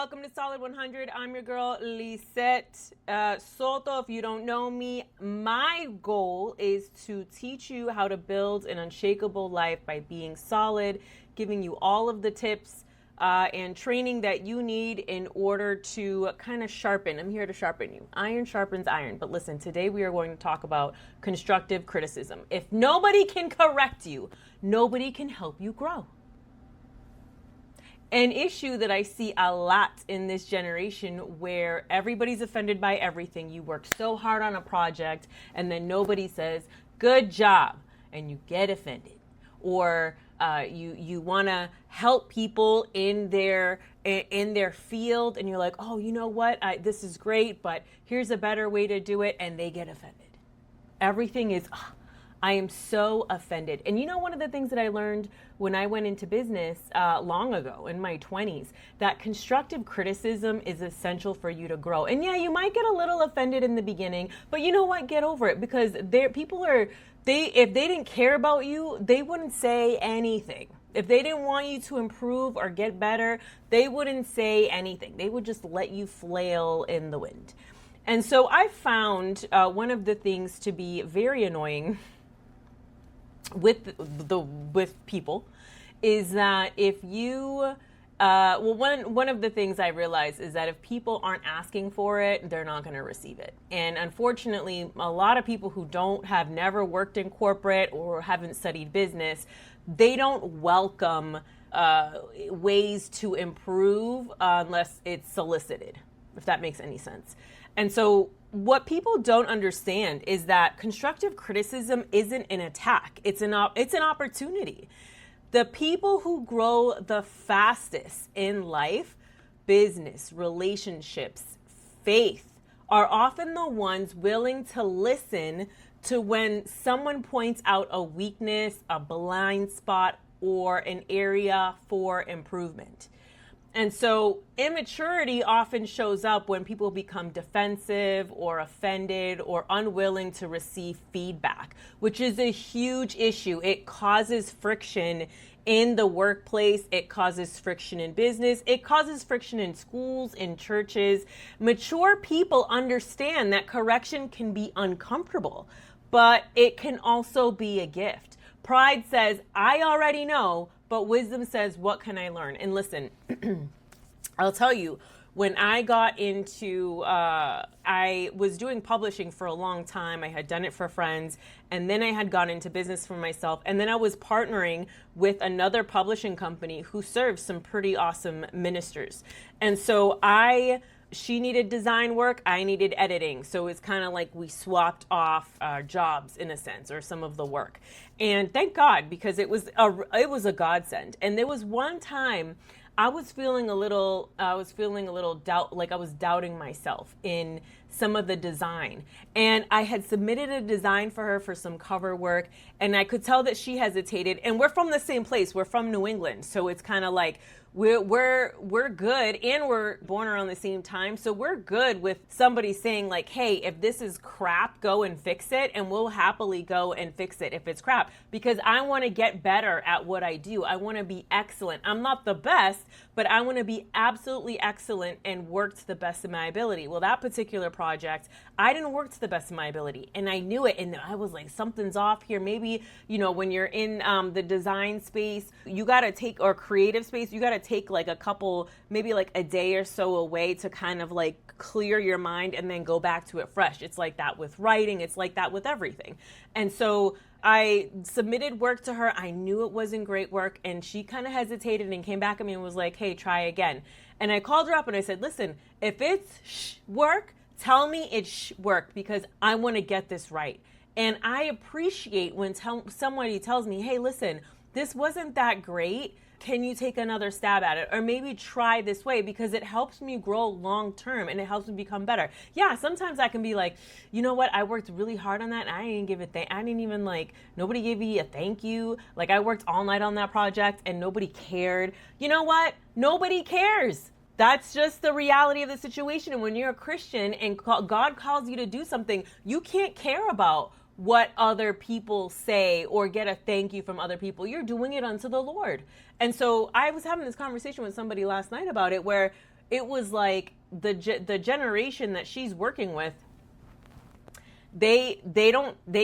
welcome to Solid 100. I'm your girl, Lisette Soto. If you don't know me, my goal is to teach you how to build an unshakable life by being solid, giving you all of the tips and training that you need in order to kind of sharpen. I'm here to sharpen you. Iron sharpens iron. But listen, today we are going to talk about constructive criticism. If nobody can correct you, nobody can help you grow. An issue that I see a lot in this generation where everybody's offended by everything. You work so hard on a project and then nobody says, good job, and you get offended. Or you want to help people in their field and you're like, oh, you know what, this is great, but here's a better way to do it, and they get offended. Everything is, I am so offended. And you know, one of the things that I learned when I went into business long ago in my 20s, that constructive criticism is essential for you to grow. And yeah, you might get a little offended in the beginning, but you know what? Get over it, because if they didn't care about you, they wouldn't say anything. If they didn't want you to improve or get better, they wouldn't say anything. They would just let you flail in the wind. And so I found one of the things to be very annoying with people is that if you one of the things I realized is that if people aren't asking for it, they're not going to receive it. And unfortunately, a lot of people who have never worked in corporate or haven't studied business, they don't welcome ways to improve unless it's solicited, if that makes any sense. And so what people don't understand is that constructive criticism isn't an attack. It's an opportunity. The people who grow the fastest in life, business, relationships, faith, are often the ones willing to listen to when someone points out a weakness, a blind spot, or an area for improvement. And so immaturity often shows up when people become defensive or offended or unwilling to receive feedback, which is a huge issue. It causes friction in the workplace. It causes friction in business. It causes friction in schools, in churches. Mature people understand that correction can be uncomfortable, but it can also be a gift. Pride says, I already know, but wisdom says, what can I learn? And listen, I'll tell you, when I got into, I was doing publishing for a long time. I had done it for friends, and then I had gone into business for myself. And then I was partnering with another publishing company who serves some pretty awesome ministers. And so she needed design work, I needed editing. So it's kind of like we swapped off jobs in a sense, or some of the work. And thank God, because it was a godsend. And there was one time I was feeling a little doubt, like I was doubting myself in some of the design. And I had submitted a design for her for some cover work, and I could tell that she hesitated. And we're from the same place. We're from New England. So it's kind of like we're good, and we're born around the same time. So we're good with somebody saying like, hey, if this is crap, go and fix it. And we'll happily go and fix it if it's crap, because I want to get better at what I do. I want to be excellent. I'm not the best, but I want to be absolutely excellent and work to the best of my ability. Well, that particular project, I didn't work to the best of my ability, and I knew it. And I was like, something's off here. Maybe, when you're in the design space, you got to take, or creative space, you got to take like a couple, maybe like a day or so away to kind of like clear your mind and then go back to it fresh. It's like that with writing. It's like that with everything. And so I submitted work to her. I knew it wasn't great work, and she kind of hesitated and came back at me and was like, hey, try again. And I called her up and I said, listen, if it's work, tell me it's work, because I want to get this right. And I appreciate when somebody tells me, hey, listen, this wasn't that great. Can you take another stab at it? Or maybe try this way, because it helps me grow long term and it helps me become better. Yeah, sometimes I can be like, you know what? I worked really hard on that. And I didn't give nobody gave me a thank you. Like, I worked all night on that project and nobody cared. You know what? Nobody cares. That's just the reality of the situation. And when you're a Christian and God calls you to do something, you can't care about what other people say or get a thank you from other people. You're doing it unto the Lord. And so I was having this conversation with somebody last night about it, where it was like the generation that she's working with, they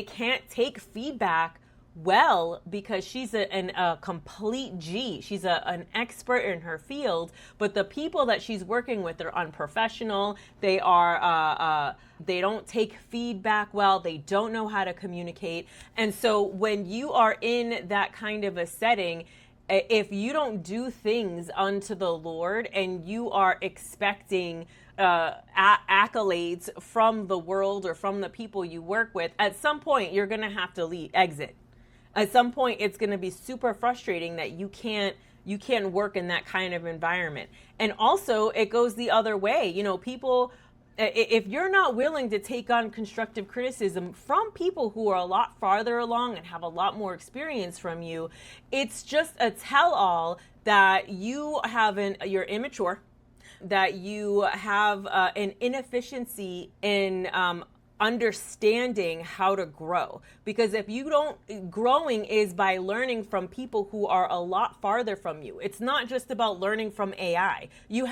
can't take feedback well, because she's a complete G. She's an expert in her field, but the people that she's working with are unprofessional. They are they don't take feedback well. They don't know how to communicate. And so when you are in that kind of a setting, if you don't do things unto the Lord and you are expecting accolades from the world or from the people you work with, at some point you're going to have to exit. At some point it's going to be super frustrating that you can't work in that kind of environment. And also it goes the other way. You know, people, if you're not willing to take on constructive criticism from people who are a lot farther along and have a lot more experience from you, it's just a tell-all that you're immature, that you have an inefficiency in understanding how to grow. Because if you don't, growing is by learning from people who are a lot farther from you. It's not just about learning from AI. You've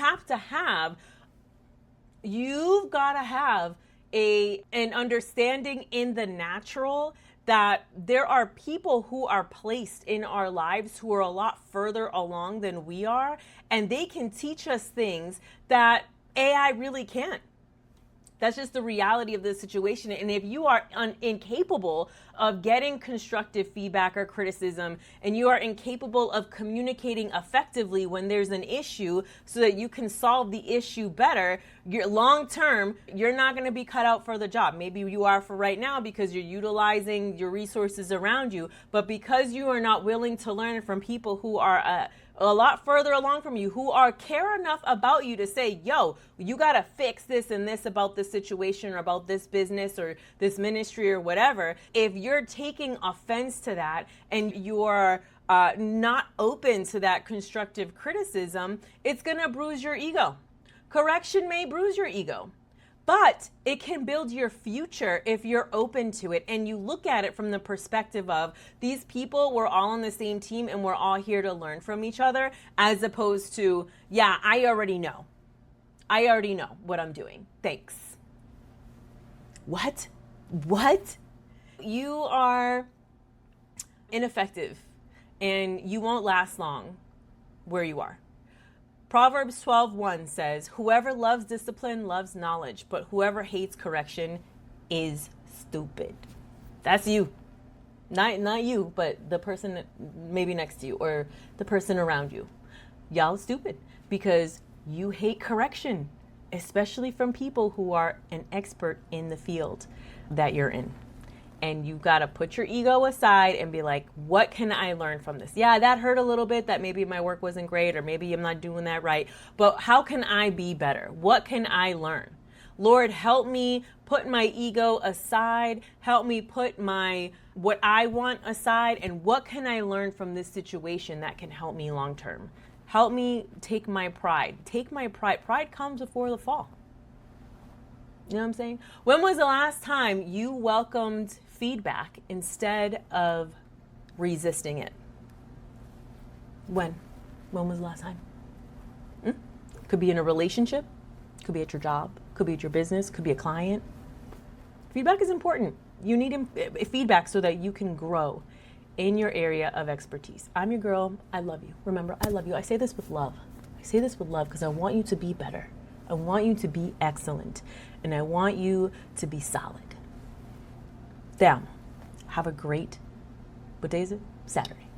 got to have an understanding in the natural that there are people who are placed in our lives who are a lot further along than we are, and they can teach us things that AI really can't. That's just the reality of the situation. And if you are incapable of getting constructive feedback or criticism, and you are incapable of communicating effectively when there's an issue so that you can solve the issue better, long term, you're not going to be cut out for the job. Maybe you are for right now because you're utilizing your resources around you, but because you are not willing to learn from people who are a lot further along from you, who care enough about you to say, yo, you got to fix this and this about this situation or about this business or this ministry or whatever. If you're taking offense to that and you're not open to that constructive criticism, it's going to bruise your ego. Correction may bruise your ego, but it can build your future if you're open to it and you look at it from the perspective of, these people, we're all on the same team and we're all here to learn from each other, as opposed to, yeah, I already know what I'm doing. Thanks. What? You are ineffective and you won't last long where you are. Proverbs 12:1 says, whoever loves discipline loves knowledge, but whoever hates correction is stupid. That's you. Not you, but the person maybe next to you or the person around you. Y'all stupid because you hate correction, especially from people who are an expert in the field that you're in. And you've got to put your ego aside and be like, what can I learn from this? Yeah, that hurt a little bit, that maybe my work wasn't great or maybe I'm not doing that right. But how can I be better? What can I learn? Lord, help me put my ego aside. Help me put what I want aside. And what can I learn from this situation that can help me long term? Help me take my pride. Pride comes before the fall. You know what I'm saying? When was the last time you welcomed feedback instead of resisting it? When was the last time? Could be in a relationship, could be at your job, could be at your business, could be a client. Feedback is important. You need feedback so that you can grow in your area of expertise. I'm your girl. I love you. Remember, I love you. I say this with love. Because I want you to be better. I want you to be excellent. And I want you to be solid. Damn. Have a great, what day is it? Saturday.